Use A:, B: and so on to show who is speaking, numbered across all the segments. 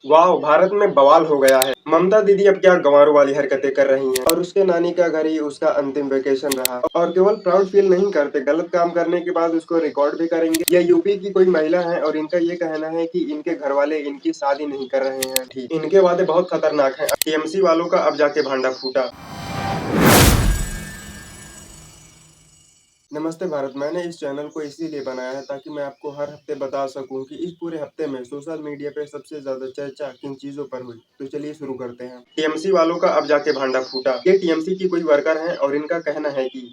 A: वाह! भारत में बवाल हो गया है। ममता दीदी अब क्या गंवारों वाली हरकतें कर रही हैं और उसके नानी का घर ही उसका अंतिम वेकेशन रहा और केवल प्राउड फील नहीं करते, गलत काम करने के बाद उसको रिकॉर्ड भी करेंगे। ये यूपी की कोई महिला है और इनका ये कहना है कि इनके घरवाले इनकी शादी नहीं कर रहे हैं ठीक। इनके वादे बहुत खतरनाक हैं। टीएमसी वालों का अब जाके भांडा फूटा। नमस्ते भारत। मैंने इस चैनल को इसीलिए बनाया है ताकि मैं आपको हर हफ्ते बता सकूं कि इस पूरे हफ्ते में सोशल मीडिया पे सबसे ज्यादा चर्चा किन चीजों पर हुई। तो चलिए शुरू करते हैं। टीएमसी वालों का अब जाके भांडा फूटा। ये टीएमसी की कोई वर्कर हैं और इनका कहना है कि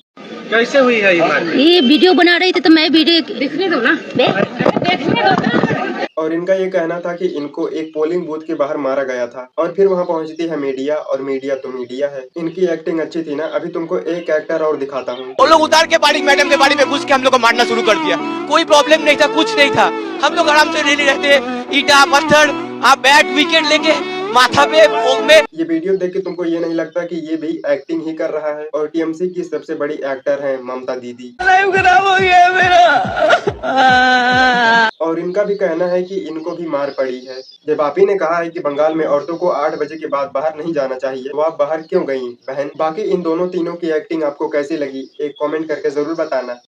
B: कैसे हुई है
C: ये वीडियो बना रही थी तो मैं वीडियो देखने दो ना, देखने दो ना।
A: और इनका ये कहना था कि इनको एक पोलिंग बूथ के बाहर मारा गया था और फिर वहां पहुंचती है मीडिया और मीडिया तो मीडिया है। इनकी एक्टिंग अच्छी थी ना। अभी तुमको एक एक्टर और दिखाता हूँ।
B: वो लोग उतार के बाड़ी मैडम के बाड़ी में घुस के हम लोग को मारना शुरू कर दिया। कोई प्रॉब्लम नहीं था, कुछ नहीं था। हम लोग आराम से रेली रहते, ईटा पत्थर बैट विकेट लेके माथा पे भोग में।
A: ये वीडियो देख के तुमको ये नहीं लगता कि ये भी एक्टिंग ही कर रहा है? और टीएमसी की सबसे बड़ी एक्टर है ममता दीदी।
B: लाइफ खराब हो गया मेरा।
A: और इनका भी कहना है कि इनको भी मार पड़ी है। जब आप ही ने कहा है कि बंगाल में औरतों को 8 बजे के बाद बाहर नहीं जाना चाहिए, तो आप बाहर क्यों गई बहन? बाकी इन दोनों तीनों की एक्टिंग आपको कैसी लगी, एक कमेंट करके जरूर बताना।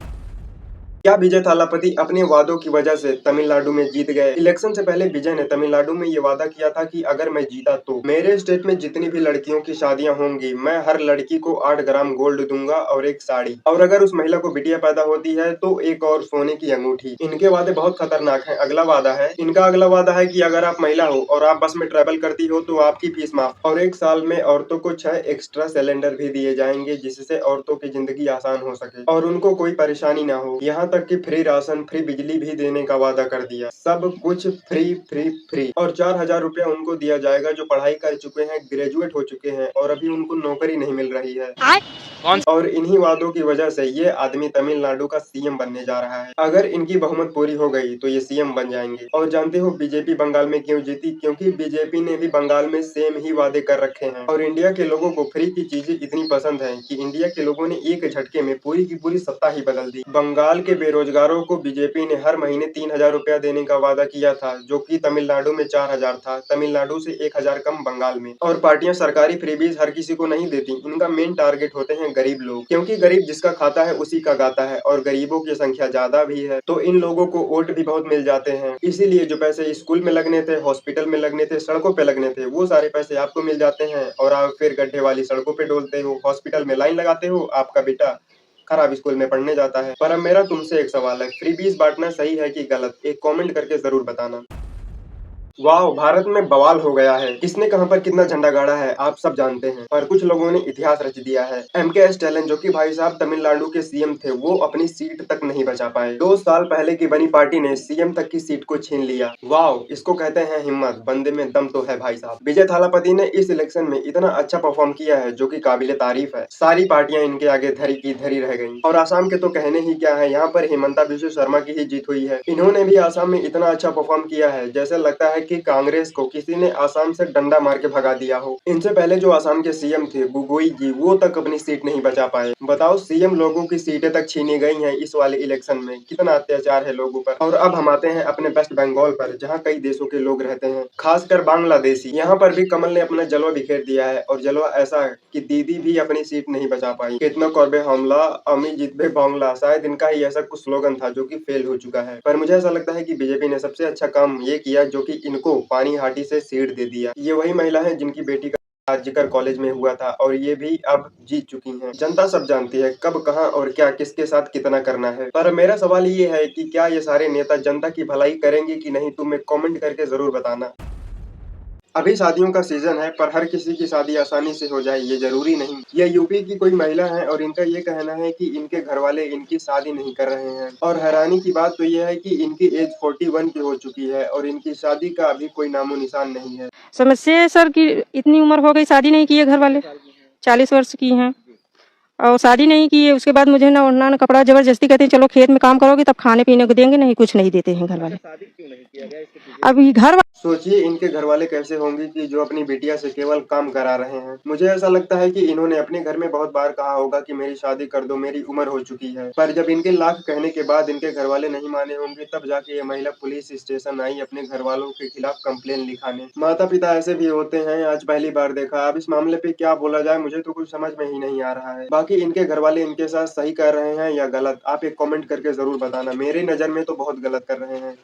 A: क्या विजय थालापति अपने वादों की वजह से तमिलनाडु में जीत गए? इलेक्शन से पहले विजय ने तमिलनाडु में ये वादा किया था कि अगर मैं जीता तो मेरे स्टेट में जितनी भी लड़कियों की शादियां होंगी, मैं हर लड़की को 8 ग्राम गोल्ड दूंगा और एक साड़ी, और अगर उस महिला को बिटिया पैदा होती है तो एक और सोने की अंगूठी। इनके वादे बहुत खतरनाक हैं। इनका अगला वादा है कि अगर आप महिला हो और आप बस में ट्रेवल करती हो तो आपकी फीस माफ, और 1 साल में औरतों को 6 एक्स्ट्रा सिलेंडर भी दिए जाएंगे, जिससे औरतों की जिंदगी आसान हो सके और उनको कोई परेशानी ना हो। यहाँ तक कि फ्री राशन, फ्री बिजली भी देने का वादा कर दिया। सब कुछ फ्री फ्री फ्री। और 4,000 रुपया उनको दिया जाएगा जो पढ़ाई कर चुके हैं, ग्रेजुएट हो चुके हैं और अभी उनको नौकरी नहीं मिल रही है। और इन्हीं वादों की वजह से ये आदमी तमिलनाडु का सीएम बनने जा रहा है। अगर इनकी बहुमत पूरी हो गई तो ये सीएम बन जाएंगे। और जानते हो बीजेपी बंगाल में क्यों जीती? क्योंकि बीजेपी ने भी बंगाल में सेम ही वादे कर रखे हैं और इंडिया के लोगों को फ्री की चीजें इतनी पसंद है कि इंडिया के लोगों ने एक झटके में पूरी की पूरी सत्ता ही बदल दी। बंगाल के बेरोजगारों को बीजेपी ने हर महीने 3,000 रुपया देने का वादा किया था, जो कि तमिलनाडु में 4,000 था। तमिलनाडु से 1,000 कम बंगाल में। और पार्टियां सरकारी फ्रीबीज हर किसी को नहीं देती। इनका मेन टारगेट होते हैं गरीब लोग, क्योंकि गरीब जिसका खाता है उसी का गाता है और गरीबों की संख्या ज्यादा भी है, तो इन लोगों को वोट भी बहुत मिल जाते हैं। इसीलिए जो पैसे स्कूल में लगने थे, हॉस्पिटल में लगने थे, सड़कों पे लगने थे, वो सारे पैसे आपको मिल जाते हैं और आप फिर गड्ढे वाली सड़कों पे डोलते हो, हॉस्पिटल में लाइन लगाते हो, आपका बेटा खराब स्कूल में पढ़ने जाता है। पर अब मेरा तुमसे एक सवाल है, फ्रीबीज बांटना सही है कि गलत? एक कमेंट करके जरूर बताना। वाह! भारत में बवाल हो गया है। किसने कहां पर कितना झंडा गाड़ा है आप सब जानते हैं, पर कुछ लोगों ने इतिहास रच दिया है। एमके स्टैलिन, जो कि भाई साहब तमिलनाडु के सीएम थे, वो अपनी सीट तक नहीं बचा पाए। 2 साल पहले की बनी पार्टी ने सीएम तक की सीट को छीन लिया। वाह! इसको कहते हैं हिम्मत। बंदे में दम तो है भाई साहब। विजय थालापति ने इस इलेक्शन में इतना अच्छा परफॉर्म किया है जो कि काबिले तारीफ है। सारी पार्टियां इनके आगे धरी की धरी रह गयी। और आसाम के तो कहने ही क्या है, यहाँ पर हिमंता बिश्व शर्मा की ही जीत हुई है। इन्होंने भी आसाम में इतना अच्छा परफॉर्म किया है जैसे लगता है कि कांग्रेस को किसी ने आसाम से डंडा मार के भगा दिया हो। इनसे पहले जो आसाम के सीएम थे गोगोई जी, वो तक अपनी सीट नहीं बचा पाए। बताओ, सीएम लोगों की सीटें तक छीनी गई हैं इस वाले इलेक्शन में। कितना अत्याचार है लोगों पर। और अब हम आते हैं अपने वेस्ट बंगाल पर, जहाँ कई देशों के लोग रहते हैं, खासकर बांग्लादेशी। यहाँ पर भी कमल ने अपना जलवा बिखेर दिया है और जलवा ऐसा कि दीदी भी अपनी सीट नहीं बचा पाई। कितना करबे हमला, अमी जीतबे बांग्ला, शायद इनका ही ऐसा कुछ स्लोगन था जो कि फेल हो चुका है। पर मुझे ऐसा लगता है कि बीजेपी ने सबसे अच्छा काम ये किया जो कि इनको पानी हाटी से सीट दे दिया। ये वही महिला है जिनकी बेटी का जिक्र कॉलेज में हुआ था और ये भी अब जीत चुकी हैं। जनता सब जानती है कब, कहां और क्या किसके साथ कितना करना है। पर मेरा सवाल ये है कि क्या ये सारे नेता जनता की भलाई करेंगे कि नहीं? तुम एक कमेंट करके जरूर बताना। अभी शादियों का सीजन है, पर हर किसी की शादी आसानी से हो जाए ये जरूरी नहीं। ये यूपी की कोई महिला है और इनका ये कहना है कि इनके घरवाले इनकी शादी नहीं कर रहे हैं। और हैरानी की बात तो ये है कि इनकी एज 41 की हो चुकी है और इनकी शादी का अभी कोई नामो निशान नहीं है।
D: समस्या है सर कि इतनी उम्र हो गई, शादी नहीं की है घर वाले, 40 वर्ष की हैं और शादी नहीं की है, उसके बाद मुझे ना ओढ़ना ना कपड़ा, जबरदस्ती कहते हैं चलो खेत में काम करोगे तब खाने पीने को देंगे, नहीं कुछ नहीं देते हैं घर वाले।
A: शादी क्यों नहीं किया गया इसके पीछे?
D: अब ये घर
A: सोचिए इनके घर वाले कैसे होंगे कि जो अपनी बिटिया से केवल काम करा रहे हैं। मुझे ऐसा लगता है कि इन्होंने अपने घर में बहुत बार कहा होगा कि मेरी शादी कर दो, मेरी उम्र हो चुकी है, पर जब इनके लाख कहने के बाद इनके घर वाले नहीं माने होंगे, तब जाके ये महिला पुलिस स्टेशन आई अपने घर वालों के खिलाफ कंप्लेन लिखाने। माता पिता ऐसे भी होते हैं, आज पहली बार देखा। अब इस मामले पे क्या बोला जाए, मुझे तो कुछ समझ में ही नहीं आ रहा है। बाकी इनके घर वाले इनके साथ सही कर रहे हैं या गलत, आप एक कमेंट करके जरूर बताना। मेरी नजर में तो बहुत गलत कर रहे हैं।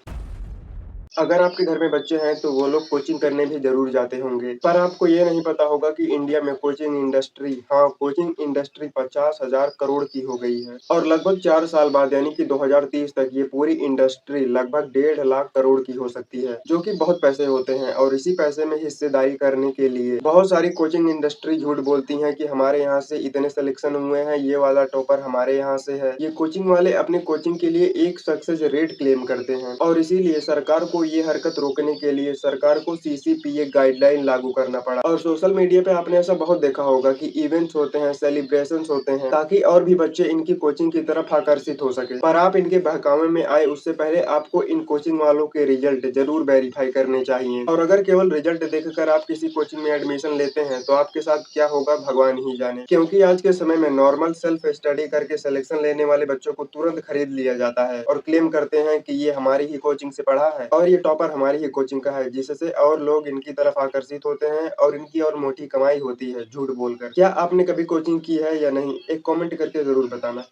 A: अगर आपके घर में बच्चे हैं तो वो लोग कोचिंग करने भी जरूर जाते होंगे, पर आपको ये नहीं पता होगा कि इंडिया में कोचिंग इंडस्ट्री, हाँ कोचिंग इंडस्ट्री 50,000 करोड़ की हो गई है और लगभग 4 साल बाद यानी कि 2030 तक ये पूरी इंडस्ट्री लगभग 1.5 लाख करोड़ की हो सकती है, जो कि बहुत पैसे होते हैं। और इसी पैसे में हिस्सेदारी करने के लिए बहुत सारी कोचिंग इंडस्ट्री झूठ बोलती है कि हमारे यहाँ से इतने सिलेक्शन हुए हैं, ये वाला टॉपर हमारे यहाँ से है। ये कोचिंग वाले अपने कोचिंग के लिए एक सक्सेस रेट क्लेम करते हैं और इसीलिए सरकार को ये हरकत रोकने के लिए सरकार को CCPA गाइडलाइन लागू करना पड़ा। और सोशल मीडिया पे आपने ऐसा बहुत देखा होगा कि इवेंट्स होते हैं, सेलिब्रेशंस होते हैं, ताकि और भी बच्चे इनकी कोचिंग की तरफ आकर्षित हो सके। पर आप इनके बहकावे में आए उससे पहले आपको इन कोचिंग वालों के रिजल्ट जरूर वेरीफाई करने चाहिए। और अगर केवल रिजल्ट देखकर आप किसी कोचिंग में एडमिशन लेते हैं तो आपके साथ क्या होगा भगवान ही जाने, क्योंकि आज के समय में नॉर्मल सेल्फ स्टडी करके सिलेक्शन लेने वाले बच्चों को तुरंत खरीद लिया जाता है और क्लेम करते हैं कि ये हमारी ही कोचिंग से पढ़ा है और ये टॉपर हमारी ही कोचिंग का है, जिससे और लोग इनकी तरफ आकर्षित होते हैं और इनकी और मोटी कमाई होती है झूठ बोलकर। क्या आपने कभी कोचिंग की है या नहीं, एक कमेंट करके जरूर बताना।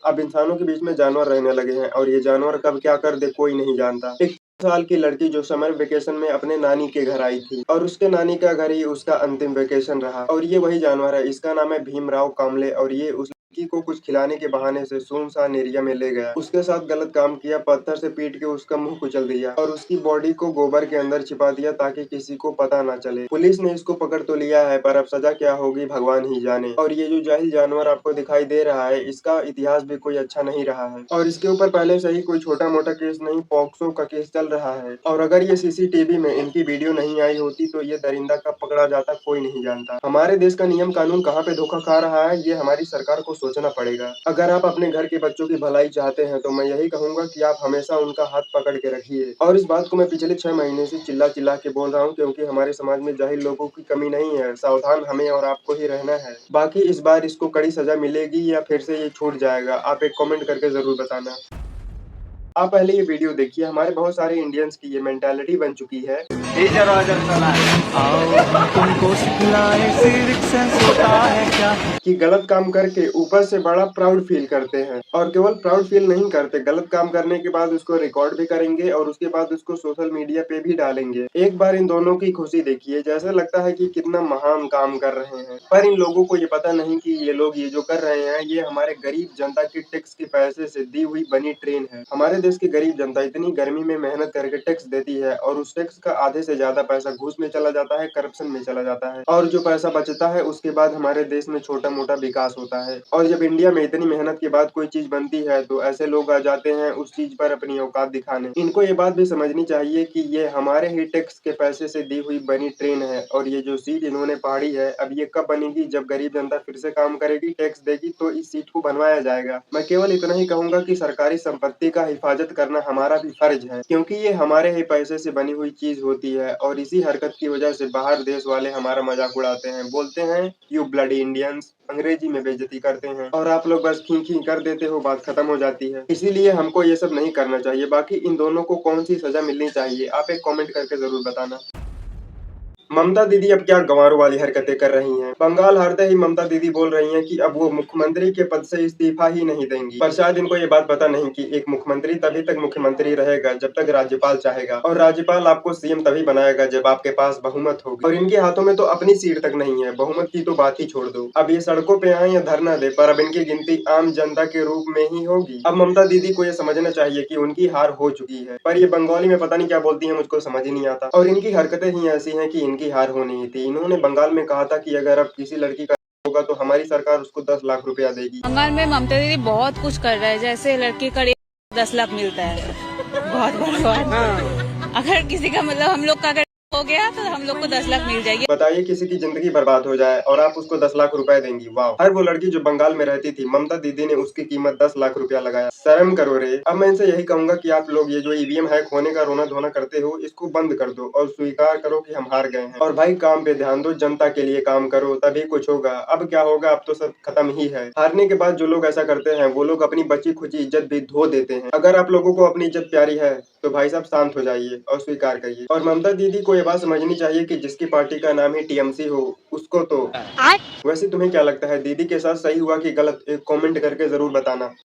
A: अब इंसानों के बीच में जानवर रहने लगे हैं और ये जानवर कब क्या कर दे कोई नहीं जानता। एक साल की लड़की जो समर वेकेशन में अपने नानी के घर आई थी और उसके नानी का घर ही उसका अंतिम वेकेशन रहा। और ये वही जानवर है, इसका नाम है भीमराव कामले और ये उस लड़की को कुछ खिलाने के बहाने से सुनसान एरिया में ले गया, उसके साथ गलत काम किया, पत्थर से पीट के उसका मुंह कुचल दिया और उसकी बॉडी को गोबर के अंदर छिपा दिया ताकि किसी को पता ना चले। पुलिस ने इसको पकड़ तो लिया है, पर अब सजा क्या होगी भगवान ही जाने। और ये जो जाहिल जानवर आपको दिखाई दे रहा है, इसका इतिहास भी कोई अच्छा नहीं रहा है और इसके ऊपर पहले से ही कोई छोटा मोटा केस नहीं, पॉक्सो का केस चल रहा है। और अगर ये CCTV में इनकी वीडियो नहीं आई होती तो ये दरिंदा कब पकड़ा जाता कोई नहीं जानता। हमारे देश का नियम कानून कहाँ पे धोखा खा रहा है, ये हमारी सरकार को सोचना पड़ेगा। अगर आप अपने घर के बच्चों की भलाई चाहते हैं तो मैं यही कहूंगा कि आप हमेशा उनका हाथ पकड़ के रखिए। और इस बात को मैं पिछले 6 महीने से चिल्ला चिल्ला के बोल रहा हूँ, क्योंकि हमारे समाज में जाहिल लोगों की कमी नहीं है। सावधान हमें और आपको ही रहना है। बाकी इस बार इसको कड़ी सजा मिलेगी या फिर से ये छूट जाएगा, आप एक कमेंट करके जरूर बताना। आप पहले ये वीडियो देखिए, हमारे बहुत सारे इंडियंस की ये मेंटालिटी बन चुकी है कि गलत काम करके ऊपर से बड़ा प्राउड फील करते हैं और केवल प्राउड फील नहीं करते, गलत काम करने के बाद उसको रिकॉर्ड भी करेंगे और उसके बाद उसको सोशल मीडिया पे भी डालेंगे। एक बार इन दोनों की खुशी देखिए, जैसा लगता है कि कितना महान काम कर रहे हैं। पर इन लोगों को ये पता नहीं कि ये लोग ये जो कर रहे हैं ये हमारे गरीब जनता की टैक्स के पैसे से दी हुई बनी ट्रेन है। हमारे देश की गरीब जनता इतनी गर्मी में मेहनत करके टैक्स देती है और उस टैक्स का आधे से ज्यादा पैसा घूस में चला जाता है, करप्शन में चला जाता है और जो पैसा बचता है उसके बाद हमारे देश में छोटा मोटा विकास होता है। और जब इंडिया में इतनी मेहनत के बाद कोई चीज बनती है तो ऐसे लोग आ जाते हैं उस चीज पर अपनी औकात दिखाने। इनको ये बात भी समझनी चाहिए कि ये हमारे ही टैक्स के पैसे से दी हुई बनी ट्रेन है और ये जो सीट इन्होंने पहाड़ी है अब ये कब बनेगी, जब गरीब जनता फिर से काम करेगी, टैक्स देगी तो इस सीट को बनवाया जाएगा। मैं केवल इतना ही कहूंगा कि सरकारी संपत्ति का हिफाजत करना हमारा भी फर्ज है, क्योंकि ये हमारे ही पैसे से बनी हुई चीज होती है और इसी हरकत की वजह से बाहर देश वाले हमारा मजाक उड़ाते हैं, बोलते हैं यू ब्लडी इंडियंस, अंग्रेजी में बेइज्जती करते हैं और आप लोग बस खी खी कर देते हो, बात खत्म हो जाती है। इसीलिए हमको ये सब नहीं करना चाहिए। बाकी इन दोनों को कौन सी सजा मिलनी चाहिए आप एक कमेंट करके जरूर बताना। ममता दीदी अब क्या गंवारों वाली हरकतें कर रही हैं। बंगाल हारते ही ममता दीदी बोल रही हैं कि अब वो मुख्यमंत्री के पद से इस्तीफा ही नहीं देंगी। पर शायद इनको ये बात पता नहीं कि एक मुख्यमंत्री तभी तक मुख्यमंत्री रहेगा जब तक राज्यपाल चाहेगा और राज्यपाल आपको सीएम तभी बनाएगा जब आपके पास बहुमत होगी। और इनके हाथों में तो अपनी सीट तक नहीं है, बहुमत की तो बात ही छोड़ दो। अब ये सड़कों पे आए या धरना दे, पर अब इनकी गिनती आम जनता के रूप में ही होगी। अब ममता दीदी को ये समझना चाहिए कि उनकी हार हो चुकी है। पर ये बंगाली में पता नहीं क्या बोलती है, मुझको समझ ही नहीं आता और इनकी हरकतें ही ऐसी हैं कि इनकी हार होनी ही थी। इन्होंने बंगाल में कहा था कि अगर अब किसी लड़की का होगा तो हमारी सरकार उसको 10 लाख रुपया देगी।
E: बंगाल में ममता दीदी बहुत कुछ कर रहा है, जैसे लड़की का 10 लाख मिलता है, बहुत बड़ा बात। अगर किसी का मतलब हम लोग का अगर हो गया तो हम लोग को 10 लाख मिल जाएगी।
A: बताइए, किसी की जिंदगी बर्बाद हो जाए और आप उसको 10 लाख रुपए देंगी। वाह। हर वो लड़की जो बंगाल में रहती थी, ममता दीदी ने उसकी कीमत 10 लाख रुपया लगाया। शर्म करो रे। अब मैं इनसे यही कहूंगा कि आप लोग ये जो ईवीएम हैक होने का रोना धोना करते हो, इसको बंद कर दो और स्वीकार करो कि हम हार गए हैं। और भाई काम पे ध्यान दो, जनता के लिए काम करो, तभी कुछ होगा। अब क्या होगा, अब तो सब खत्म ही है। हारने के बाद जो लोग ऐसा करते हैं, वो लोग अपनी बची खुची इज्जत भी धो देते हैं। अगर आप लोगों को अपनी इज्जत प्यारी है तो भाई साहब शांत हो जाइए और स्वीकार करिए। और ममता दीदी को ये बात समझनी चाहिए कि जिसकी पार्टी का नाम ही टीएमसी हो, उसको तो। वैसे तुम्हें क्या लगता है, दीदी के साथ सही हुआ कि गलत? एक कमेंट करके जरूर बताना।